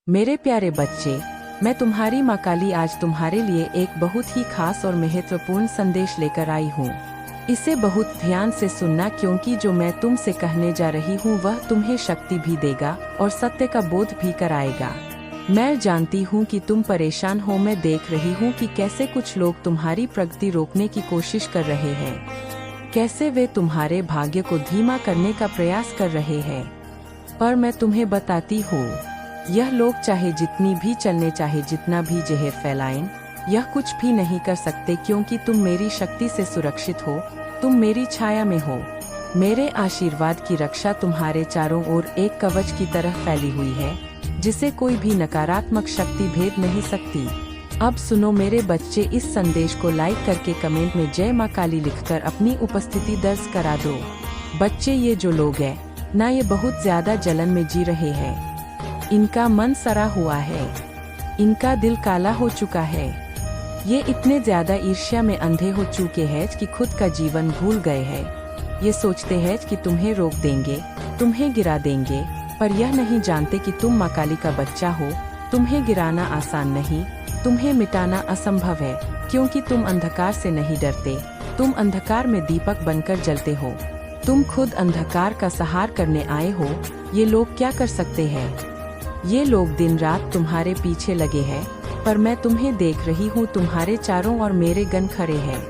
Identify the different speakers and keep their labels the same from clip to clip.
Speaker 1: मेरे प्यारे बच्चे, मैं तुम्हारी माँ काली आज तुम्हारे लिए एक बहुत ही खास और महत्वपूर्ण संदेश लेकर आई हूँ। इसे बहुत ध्यान से सुनना, क्योंकि जो मैं तुमसे कहने जा रही हूँ वह तुम्हें शक्ति भी देगा और सत्य का बोध भी कराएगा। मैं जानती हूँ कि तुम परेशान हो। मैं देख रही हूँ कि कैसे कुछ लोग तुम्हारी प्रगति रोकने की कोशिश कर रहे हैं, कैसे वे तुम्हारे भाग्य को धीमा करने का प्रयास कर रहे हैं। पर मैं तुम्हें बताती हूँ, यह लोग चाहे जितनी भी चलने, चाहे जितना भी जहर फैलाएं, यह कुछ भी नहीं कर सकते, क्योंकि तुम मेरी शक्ति से सुरक्षित हो। तुम मेरी छाया में हो। मेरे आशीर्वाद की रक्षा तुम्हारे चारों ओर एक कवच की तरह फैली हुई है, जिसे कोई भी नकारात्मक शक्ति भेद नहीं सकती। अब सुनो मेरे बच्चे, इस संदेश को लाइक करके कमेंट में जय माँ काली लिखकर अपनी उपस्थिति दर्ज करा दो। बच्चे, ये जो लोग हैं ना, ये बहुत ज्यादा जलन में जी रहे हैं। इनका मन सड़ा हुआ है, इनका दिल काला हो चुका है। ये इतने ज्यादा ईर्ष्या में अंधे हो चुके हैं कि खुद का जीवन भूल गए हैं। ये सोचते हैं कि तुम्हें रोक देंगे, तुम्हें गिरा देंगे, पर यह नहीं जानते कि तुम माँ काली का बच्चा हो। तुम्हें गिराना आसान नहीं, तुम्हें मिटाना असंभव है, क्योंकि तुम अंधकार से नहीं डरते। तुम अंधकार में दीपक बनकर जलते हो। तुम खुद अंधकार का सहार करने आए हो। ये लोग क्या कर सकते हैं? ये लोग दिन रात तुम्हारे पीछे लगे हैं, पर मैं तुम्हें देख रही हूँ। तुम्हारे चारों ओर मेरे गण खड़े हैं।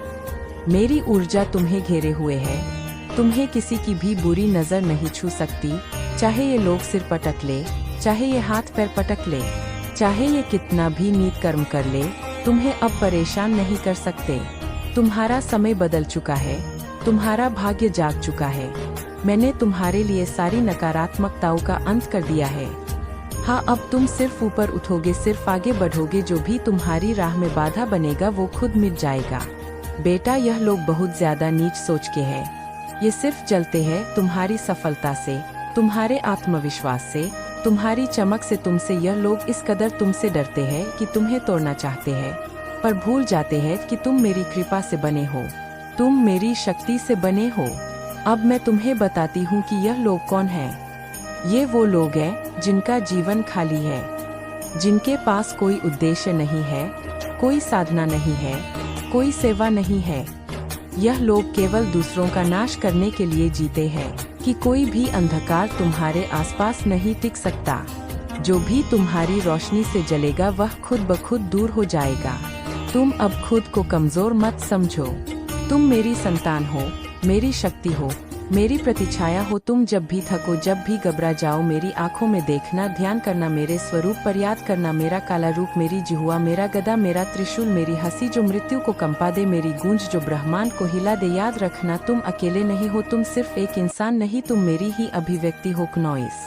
Speaker 1: मेरी ऊर्जा तुम्हें घेरे हुए है। तुम्हें किसी की भी बुरी नजर नहीं छू सकती, चाहे ये लोग सिर पटक ले, चाहे ये हाथ पैर पटक ले, चाहे ये कितना भी नीच कर्म कर ले, तुम्हें अब परेशान नहीं कर सकते। तुम्हारा समय बदल चुका है, तुम्हारा भाग्य जाग चुका है। मैंने तुम्हारे लिए सारी नकारात्मकताओं का अंत कर दिया है। हाँ, अब तुम सिर्फ ऊपर उठोगे, सिर्फ आगे बढ़ोगे। जो भी तुम्हारी राह में बाधा बनेगा वो खुद मिट जाएगा। बेटा, यह लोग बहुत ज्यादा नीच सोच के हैं। ये सिर्फ जलते हैं तुम्हारी सफलता से, तुम्हारे आत्मविश्वास से, तुम्हारी चमक से। तुमसे यह लोग इस कदर तुमसे डरते हैं कि तुम्हें तोड़ना चाहते हैं, पर भूल जाते हैं कि तुम मेरी कृपा से बने हो, तुम मेरी शक्ति से बने हो। अब मैं तुम्हें बताती हूँ कि यह लोग कौन हैं। ये वो लोग हैं जिनका जीवन खाली है, जिनके पास कोई उद्देश्य नहीं है, कोई साधना नहीं है, कोई सेवा नहीं है। यह लोग केवल दूसरों का नाश करने के लिए जीते हैं कि कोई भी अंधकार तुम्हारे आसपास नहीं टिक सकता। जो भी तुम्हारी रोशनी से जलेगा वह खुद ब खुद दूर हो जाएगा। तुम अब खुद को कमजोर मत समझो। तुम मेरी संतान हो, मेरी शक्ति हो, मेरी प्रतिछाया हो। तुम जब भी थको, जब भी घबरा जाओ, मेरी आंखों में देखना, ध्यान करना, मेरे स्वरूप पर याद करना। मेरा काला रूप, मेरी जिह्वा, मेरा गदा, मेरा त्रिशूल, मेरी हंसी जो मृत्यु को कंपा दे, मेरी गूंज जो ब्रह्मांड को हिला दे। याद रखना, तुम अकेले नहीं हो। तुम सिर्फ एक इंसान नहीं, तुम मेरी ही अभिव्यक्ति हो। नॉइस,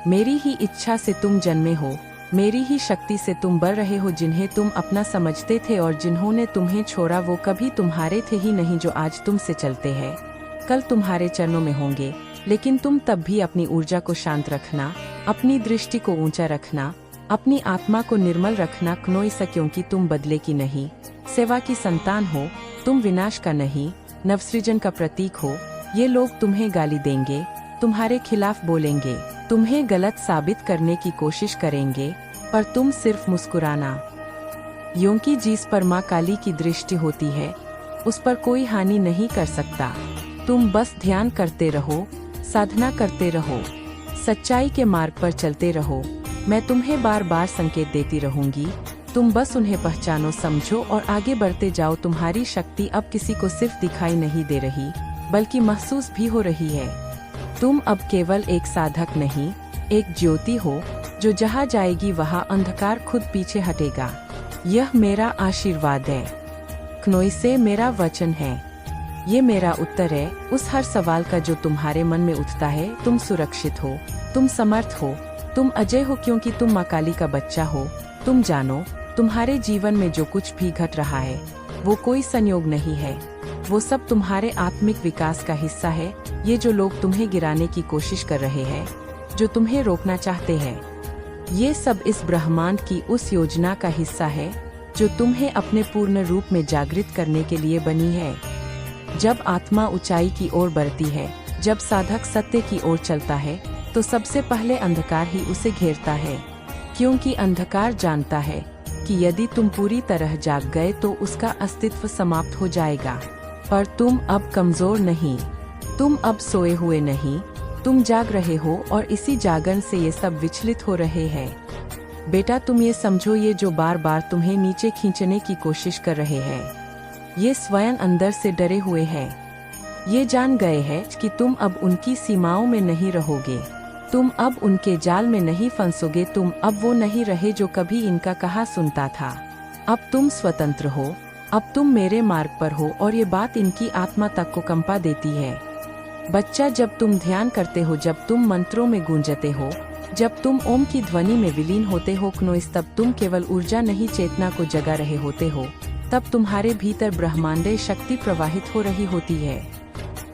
Speaker 1: मेरी ही इच्छा से तुम जन्मे हो, मेरी ही शक्ति से तुम बढ़ रहे हो। जिन्हें तुम अपना समझते थे और जिन्होंने तुम्हें छोड़ा, वो कभी तुम्हारे थे ही नहीं। जो आज तुमसे चलते हैं कल तुम्हारे चरणों में होंगे, लेकिन तुम तब भी अपनी ऊर्जा को शांत रखना, अपनी दृष्टि को ऊंचा रखना, अपनी आत्मा को निर्मल रखना। क्नोइसा, क्योंकि तुम बदले की नहीं, सेवा की संतान हो। तुम विनाश का नहीं, नवसृजन का प्रतीक हो। ये लोग तुम्हें गाली देंगे, तुम्हारे खिलाफ बोलेंगे, तुम्हें गलत साबित करने की कोशिश करेंगे, पर तुम सिर्फ मुस्कुराना, क्योंकि जिस पर माँ काली की दृष्टि होती है उस पर कोई हानि नहीं कर सकता। तुम बस ध्यान करते रहो, साधना करते रहो, सच्चाई के मार्ग पर चलते रहो। मैं तुम्हें बार बार संकेत देती रहूंगी, तुम बस उन्हें पहचानो, समझो और आगे बढ़ते जाओ। तुम्हारी शक्ति अब किसी को सिर्फ दिखाई नहीं दे रही, बल्कि महसूस भी हो रही है। तुम अब केवल एक साधक नहीं, एक ज्योति हो, जो जहाँ जाएगी वहाँ अंधकार खुद पीछे हटेगा। यह मेरा आशीर्वाद है। क्नोइसे, मेरा वचन है। ये मेरा उत्तर है उस हर सवाल का जो तुम्हारे मन में उठता है। तुम सुरक्षित हो, तुम समर्थ हो, तुम अजय हो, क्योंकि तुम माँ काली का बच्चा हो। तुम जानो, तुम्हारे जीवन में जो कुछ भी घट रहा है वो कोई संयोग नहीं है, वो सब तुम्हारे आत्मिक विकास का हिस्सा है। ये जो लोग तुम्हें गिराने की कोशिश कर रहे हैं, जो तुम्हें रोकना चाहते हैं, ये सब इस ब्रह्मांड की उस योजना का हिस्सा है जो तुम्हें अपने पूर्ण रूप में जागृत करने के लिए बनी है। जब आत्मा ऊंचाई की ओर बढ़ती है, जब साधक सत्य की ओर चलता है, तो सबसे पहले अंधकार ही उसे घेरता है। क्योंकि अंधकार जानता है कि यदि तुम पूरी तरह जाग गए तो उसका अस्तित्व समाप्त हो जाएगा। पर तुम अब कमजोर नहीं, तुम अब सोए हुए नहीं, तुम जाग रहे हो और इसी जागरण से ये सब विचलित हो रहे हैं। बेटा तुम ये समझो, ये जो बार बार तुम्हें नीचे खींचने की कोशिश कर रहे हैं, ये स्वयं अंदर से डरे हुए हैं। ये जान गए हैं कि तुम अब उनकी सीमाओं में नहीं रहोगे, तुम अब उनके जाल में नहीं फंसोगे, तुम अब वो नहीं रहे जो कभी इनका कहा सुनता था। अब तुम स्वतंत्र हो, अब तुम मेरे मार्ग पर हो और ये बात इनकी आत्मा तक को कंपा देती है। बच्चा जब तुम ध्यान करते हो, जब तुम मंत्रों में गूंजते हो, जब तुम ओम की ध्वनि में विलीन होते हो क्नोइस, तब तुम केवल ऊर्जा नहीं चेतना को जगा रहे होते हो, तब तुम्हारे भीतर ब्रह्मांडीय शक्ति प्रवाहित हो रही होती है।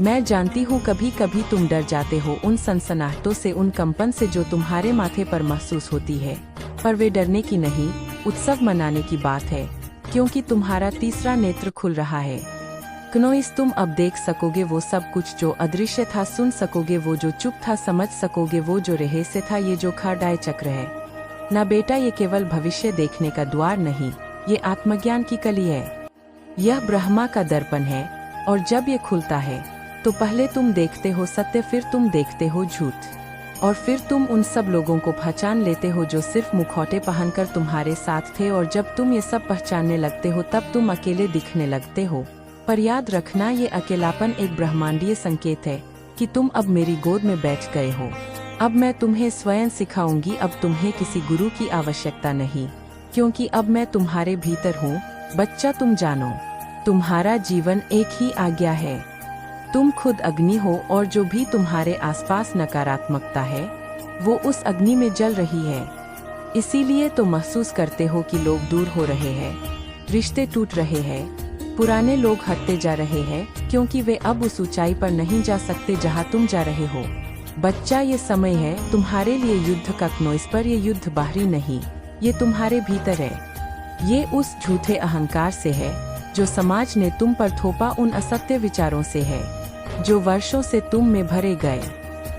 Speaker 1: मैं जानती हूँ कभी कभी तुम डर जाते हो उन सनसनाहटों से, उन कंपन से जो तुम्हारे माथे पर महसूस होती है, पर वे डरने की नहीं, उत्सव मनाने की बात है, क्योंकि तुम्हारा तीसरा नेत्र खुल रहा है। क्नोइस तुम अब देख सकोगे वो सब कुछ जो अदृश्य था, सुन सकोगे वो जो चुप था, समझ सकोगे वो जो रहस्य था, ये जो खरडाय चक्र है। ना बेटा, ये केवल भविष्य देखने का द्वार नहीं, ये आत्मज्ञान की कली है। यह ब्रह्मा का दर्पण है और जब ये खुलता है तो पहले तुम देखते हो सत्य, फिर तुम देखते हो झूठ, और फिर तुम उन सब लोगों को पहचान लेते हो जो सिर्फ मुखौटे पहनकर तुम्हारे साथ थे। और जब तुम ये सब पहचानने लगते हो तब तुम अकेले दिखने लगते हो। पर याद रखना, ये अकेलापन एक ब्रह्मांडीय संकेत है कि तुम अब मेरी गोद में बैठ गए हो। अब मैं तुम्हें स्वयं सिखाऊंगी, अब तुम्हें किसी गुरु की आवश्यकता नहीं, क्योंकि अब मैं तुम्हारे भीतर हूँ। बच्चा तुम जानो, तुम्हारा जीवन एक ही आज्ञा है, तुम खुद अग्नि हो और जो भी तुम्हारे आसपास नकारात्मकता है वो उस अग्नि में जल रही है। इसीलिए तो महसूस करते हो कि लोग दूर हो रहे हैं, रिश्ते टूट रहे हैं, पुराने लोग हटते जा रहे हैं, क्योंकि वे अब उस ऊंचाई पर नहीं जा सकते जहां तुम जा रहे हो। बच्चा, ये समय है तुम्हारे लिए युद्ध का। क्नोइस पर ये युद्ध बाहरी नहीं, ये तुम्हारे भीतर है। ये उस झूठे अहंकार से है जो समाज ने तुम पर थोपा, उन असत्य विचारों से है जो वर्षों से तुम में भरे गए।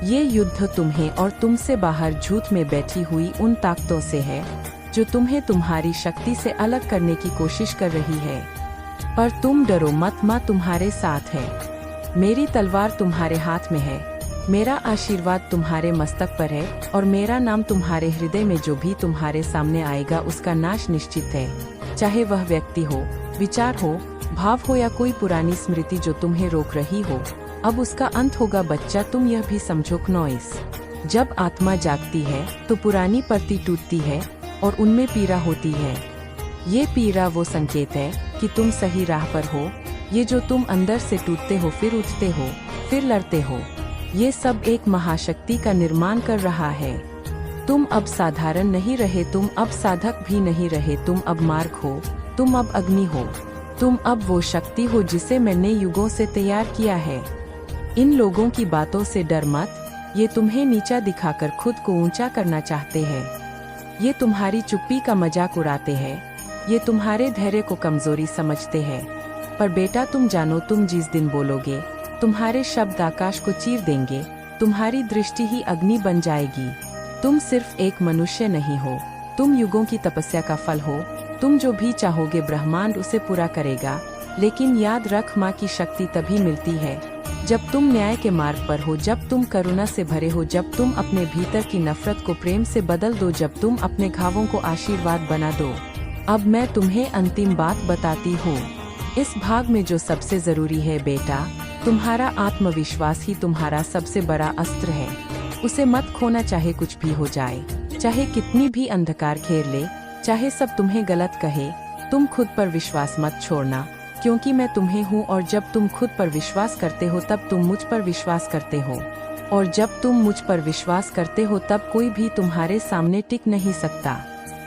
Speaker 1: ये युद्ध तुम्हें और तुमसे बाहर झूठ में बैठी हुई उन ताकतों से है जो तुम्हें तुम्हारी शक्ति से अलग करने की कोशिश कर रही है। पर तुम डरो मत, माँ तुम्हारे साथ है, मेरी तलवार तुम्हारे हाथ में है, मेरा आशीर्वाद तुम्हारे मस्तक पर है और मेरा नाम तुम्हारे हृदय में। जो भी तुम्हारे सामने आएगा उसका नाश निश्चित है, चाहे वह व्यक्ति हो, विचार हो, भाव हो या कोई पुरानी स्मृति जो तुम्हें रोक रही हो, अब उसका अंत होगा। बच्चा तुम यह भी समझो, क्नोइस, जब आत्मा जागती है तो पुरानी परती टूटती है और उनमें पीड़ा होती है। ये पीड़ा वो संकेत है कि तुम सही राह पर हो। ये जो तुम अंदर से टूटते हो, फिर उठते हो, फिर लड़ते हो, ये सब एक महाशक्ति का निर्माण कर रहा है। तुम अब साधारण नहीं रहे, तुम अब साधक भी नहीं रहे, तुम अब मार्ग हो, तुम अब अग्नि हो, तुम अब वो शक्ति हो जिसे मैंने युगों से तैयार किया है। इन लोगों की बातों से डर मत, ये तुम्हें नीचा दिखाकर खुद को ऊंचा करना चाहते हैं। ये तुम्हारी चुप्पी का मजाक उड़ाते हैं, ये तुम्हारे धैर्य को कमजोरी समझते हैं। पर बेटा तुम जानो, तुम जिस दिन बोलोगे तुम्हारे शब्द आकाश को चीर देंगे, तुम्हारी दृष्टि ही अग्नि बन जाएगी। तुम सिर्फ एक मनुष्य नहीं हो, तुम युगों की तपस्या का फल हो। तुम जो भी चाहोगे ब्रह्मांड उसे पूरा करेगा। लेकिन याद रख, माँ की शक्ति तभी मिलती है जब तुम न्याय के मार्ग पर हो, जब तुम करुणा से भरे हो, जब तुम अपने भीतर की नफरत को प्रेम से बदल दो, जब तुम अपने घावों को आशीर्वाद बना दो। अब मैं तुम्हें अंतिम बात बताती हूँ। इस भाग में जो सबसे जरूरी है बेटा, तुम्हारा आत्मविश्वास ही तुम्हारा सबसे बड़ा अस्त्र है। उसे मत खोना, चाहे कुछ भी हो जाए, चाहे कितनी भी अंधकार घेर ले, चाहे सब तुम्हें गलत कहे। तुम खुद पर विश्वास मत छोड़ना, क्योंकि मैं तुम्हें हूँ और जब तुम खुद पर विश्वास करते हो तब तुम मुझ पर विश्वास करते हो, और जब तुम मुझ पर विश्वास करते हो तब कोई भी तुम्हारे सामने टिक नहीं सकता।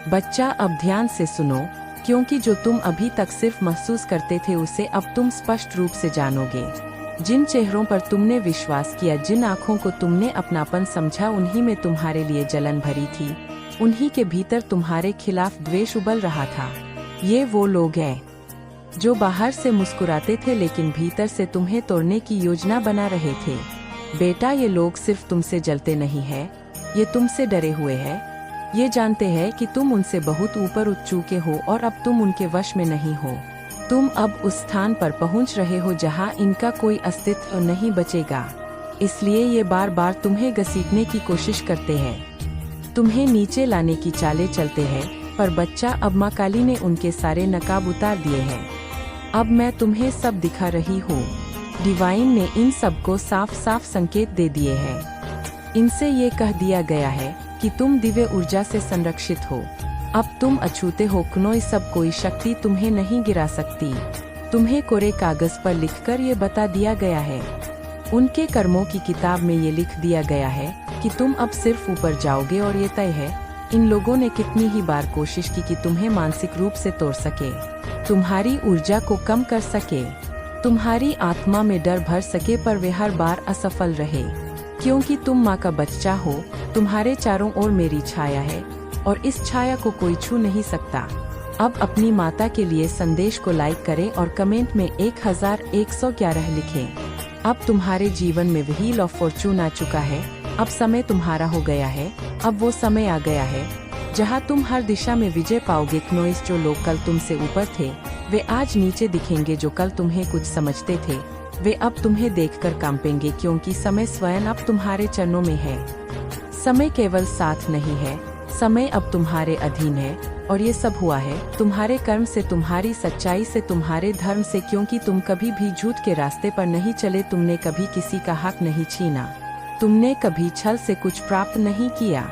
Speaker 1: बच्चा अब ध्यान से सुनो, क्योंकि जो तुम अभी तक सिर्फ महसूस करते थे उसे अब तुम स्पष्ट रूप से जानोगे। जिन चेहरों पर तुमने विश्वास किया, जिन आँखों को तुमने अपनापन समझा, उन्हीं में तुम्हारे लिए जलन भरी थी, उन्हीं के भीतर तुम्हारे खिलाफ द्वेष उबल रहा था। ये वो लोग हैं जो बाहर से मुस्कुराते थे लेकिन भीतर से तुम्हें तोड़ने की योजना बना रहे थे। बेटा, ये लोग सिर्फ तुमसे जलते नहीं है, ये तुमसे डरे हुए हैं। ये जानते हैं कि तुम उनसे बहुत ऊपर उठ चुके हो और अब तुम उनके वश में नहीं हो। तुम अब उस स्थान पर पहुंच रहे हो जहां इनका कोई अस्तित्व नहीं बचेगा। इसलिए ये बार बार तुम्हें घसीटने की कोशिश करते हैं, तुम्हें नीचे लाने की चालें चलते हैं, पर बच्चा अब माँ काली ने उनके सारे नकाब उतार दिए हैं। अब मैं तुम्हें सब दिखा रही हूँ। डिवाइन ने इन सबको साफ साफ संकेत दे दिए हैं। इनसे ये कह दिया गया है कि तुम दिव्य ऊर्जा से संरक्षित हो। अब तुम अछूते हो, कोई सब कोई शक्ति तुम्हें नहीं गिरा सकती। तुम्हें कोरे कागज पर लिखकर ये बता दिया गया है। उनके कर्मों की किताब में ये लिख दिया गया है कि तुम अब सिर्फ ऊपर जाओगे और ये तय है। इन लोगों ने कितनी ही बार कोशिश की कि तुम्हें मानसिक रूप से तोड़ सके, तुम्हारी ऊर्जा को कम कर सके, तुम्हारी आत्मा में डर भर सके, पर वे हर बार असफल रहे। क्योंकि तुम माँ का बच्चा हो, तुम्हारे चारों ओर मेरी छाया है और इस छाया को कोई छू नहीं सकता। अब अपनी माता के लिए संदेश को लाइक करें और कमेंट में 1111 लिखें। अब तुम्हारे जीवन में व्हील ऑफ फॉर्चून आ चुका है। अब समय तुम्हारा हो गया है। अब वो समय आ गया है जहां तुम हर दिशा में विजय पाओगे। क्नोइस, जो लोग कल तुमसे ऊपर थे वे आज नीचे दिखेंगे। जो कल तुम्हें कुछ समझते थे वे अब तुम्हें देखकर कांपेंगे, क्योंकि समय स्वयं अब तुम्हारे चरणों में है। समय केवल साथ नहीं है, समय अब तुम्हारे अधीन है। और ये सब हुआ है तुम्हारे कर्म से, तुम्हारी सच्चाई से, तुम्हारे धर्म से। क्योंकि तुम कभी भी झूठ के रास्ते पर नहीं चले, तुमने कभी किसी का हक नहीं छीना, तुमने कभी छल से कुछ प्राप्त नहीं किया।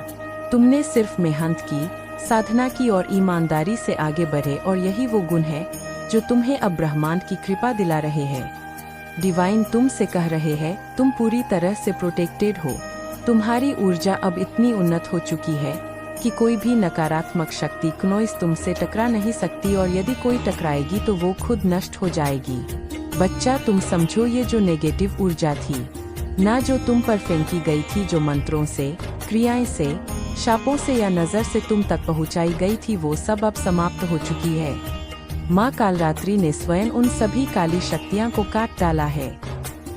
Speaker 1: तुमने सिर्फ मेहनत की, साधना की और ईमानदारी से आगे बढ़े। और यही वो गुण है जो तुम्हें अब ब्रह्मांड की कृपा दिला रहे हैं। डिवाइन तुमसे कह रहे हैं तुम पूरी तरह से प्रोटेक्टेड हो। तुम्हारी ऊर्जा अब इतनी उन्नत हो चुकी है कि कोई भी नकारात्मक शक्ति क्नोइस तुमसे टकरा नहीं सकती, और यदि कोई टकराएगी तो वो खुद नष्ट हो जाएगी। बच्चा, तुम समझो ये जो नेगेटिव ऊर्जा थी ना, जो तुम पर फेंकी गई थी, जो मंत्रों से, क्रियाएं से, शापों से या नजर से तुम तक पहुंचाई गई थी, वो सब अब समाप्त हो चुकी है। माँ कालरात्रि ने स्वयं उन सभी काली शक्तियाँ को काट डाला है।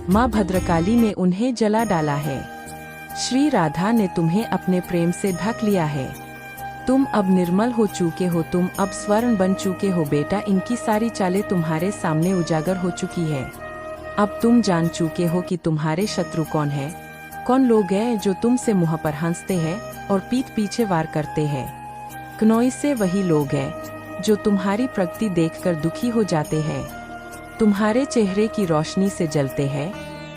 Speaker 1: माँ भद्रकाली ने उन्हें जला डाला है। श्री राधा ने तुम्हें अपने प्रेम से ढक लिया है। तुम अब निर्मल हो चुके हो, तुम अब स्वर्ण बन चुके हो। बेटा, इनकी सारी चालें तुम्हारे सामने उजागर हो चुकी है। अब तुम जान चुके हो कि तुम्हारे शत्रु कौन है, कौन लोग हैं जो तुमसे मुंह पर हंसते हैं और पीठ पीछे वार करते हैं। क्नोइस से वही लोग हैं जो तुम्हारी प्रगति देखकर दुखी हो जाते हैं, तुम्हारे चेहरे की रोशनी से जलते हैं,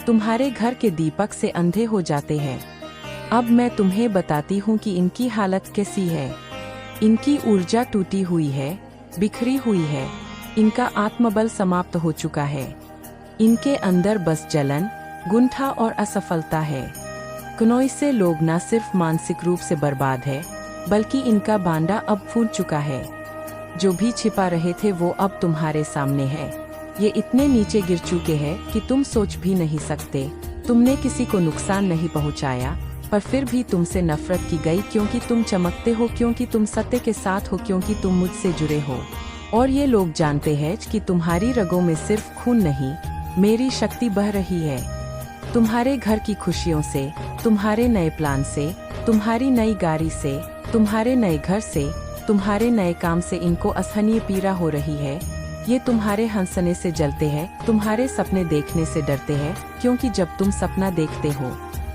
Speaker 1: तुम्हारे घर के दीपक से अंधे हो जाते हैं। अब मैं तुम्हें बताती हूँ कि इनकी हालत कैसी है। इनकी ऊर्जा टूटी हुई है, बिखरी हुई है, इनका आत्मबल समाप्त हो चुका है। इनके अंदर बस जलन, गुंठा और असफलता है। क्नोइस से लोग न सिर्फ मानसिक रूप से बर्बाद है, बल्कि इनका बांडा अब फूट चुका है। जो भी छिपा रहे थे वो अब तुम्हारे सामने है। ये इतने नीचे गिर चुके हैं कि तुम सोच भी नहीं सकते। तुमने किसी को नुकसान नहीं पहुंचाया, पर फिर भी तुमसे नफरत की गई, क्योंकि तुम चमकते हो, क्योंकि तुम सत्य के साथ हो, क्योंकि तुम मुझसे जुड़े हो। और ये लोग जानते हैं कि तुम्हारी रगों में सिर्फ खून नहीं, मेरी शक्ति बह रही है। तुम्हारे घर की खुशियों से, तुम्हारे नए प्लान से, तुम्हारी नई गाड़ी से, तुम्हारे नए घर से, तुम्हारे नए काम से इनको असहनीय पीड़ा हो रही है। ये तुम्हारे हंसने से जलते हैं, तुम्हारे सपने देखने से डरते हैं, क्योंकि जब तुम सपना देखते हो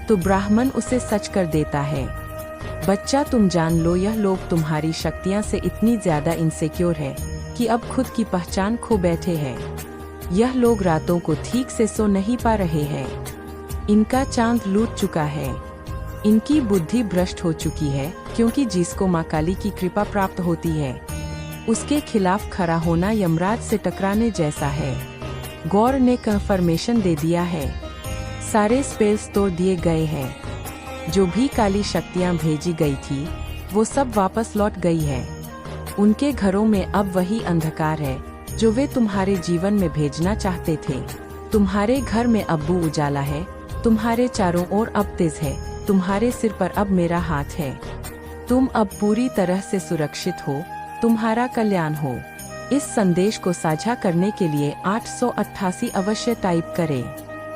Speaker 1: तो ब्राह्मण उसे सच कर देता है। बच्चा, तुम जान लो, यह लोग तुम्हारी शक्तियां से इतनी ज्यादा इनसिक्योर है कि अब खुद की पहचान खो बैठे हैं। यह लोग रातों को ठीक से सो नहीं पा रहे हैं। इनका चांद लूट चुका है, इनकी बुद्धि भ्रष्ट हो चुकी है, क्योंकि जिसको माँ काली की कृपा प्राप्त होती है उसके खिलाफ खड़ा होना यमराज से टकराने जैसा है। गौर ने कंफर्मेशन दे दिया है, सारे स्पेल्स तोड़ दिए गए हैं। जो भी काली शक्तियाँ भेजी गई थी वो सब वापस लौट गई है। उनके घरों में अब वही अंधकार है जो वे तुम्हारे जीवन में भेजना चाहते थे। तुम्हारे घर में अब उजाला है, तुम्हारे चारों ओर अब तेज है, तुम्हारे सिर पर अब मेरा हाथ है। तुम अब पूरी तरह से सुरक्षित हो, तुम्हारा कल्याण हो। इस संदेश को साझा करने के लिए 888 अवश्य टाइप करें।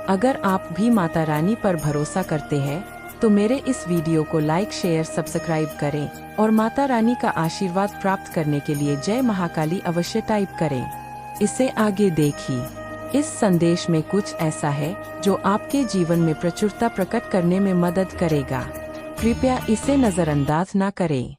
Speaker 1: अगर आप भी माता रानी पर भरोसा करते हैं तो मेरे इस वीडियो को लाइक शेयर सब्सक्राइब करें और माता रानी का आशीर्वाद प्राप्त करने के लिए जय महाकाली अवश्य टाइप करें। इसे आगे देखिए। इस संदेश में कुछ ऐसा है जो आपके जीवन में प्रचुरता प्रकट करने में मदद करेगा। कृपया इसे नजरअंदाज न करें।